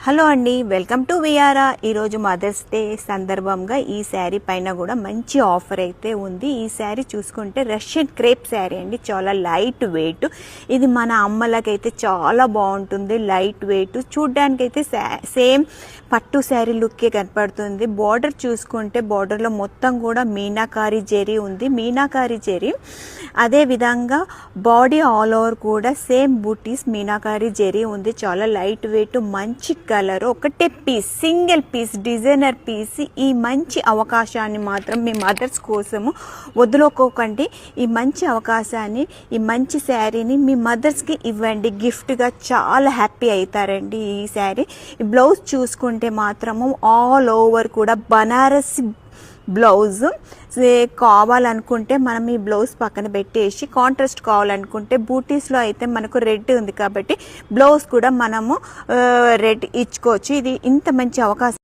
Hello అండి, welcome to వియారా. ఈరోజు mothers day సందర్భంగా ఈ శారీ పైన కూడా మంచి ఆఫర్ అయితే ఉంది. ఈ శారీ చూసుకుంటే రష్యన్ క్రేప్ శారీ అండి, చాలా లైట్ వెయిట్. ఇది మన అమ్మలకైతే చాలా బాగుంటుంది. లైట్ వెయిట్, చూడ్డానికి అయితే సేమ్ పట్టు శారీ లుక్కే కనపడుతుంది. బార్డర్ చూసుకుంటే బార్డర్లో మొత్తం కూడా మీనాకారి జెరీ ఉంది. మీనాకారి జెరీ అదేవిధంగా బాడీ ఆల్ ఓవర్ కూడా సేమ్ బూటీస్ మీనాకారి జెరీ ఉంది. చాలా లైట్ వెయిట్, మంచి కలర్, ఒకటే piece, single piece, designer piece. ఈ మంచి అవకాశాన్ని మాత్రం మీ మదర్స్ కోసము వదులుకోకండి. ఈ మంచి అవకాశాన్ని, ఈ మంచి శారీని మీ మదర్స్కి ఇవ్వండి గిఫ్ట్గా. చాలా హ్యాపీ అవుతారండి ఈ శారీ. ఈ బ్లౌజ్ చూసుకుంటే మాత్రము ఆల్ ఓవర్ కూడా బనారసి బ్లౌజ్. కావాలనుకుంటే మనం ఈ బ్లౌజ్ పక్కన పెట్టేసి కాంట్రాస్ట్ కావాలనుకుంటే బూటీస్లో అయితే మనకు రెడ్ ఉంది కాబట్టి బ్లౌజ్ కూడా మనము రెడ్ ఇచ్చుకోవచ్చు. ఇది ఇంత మంచి అవకాశం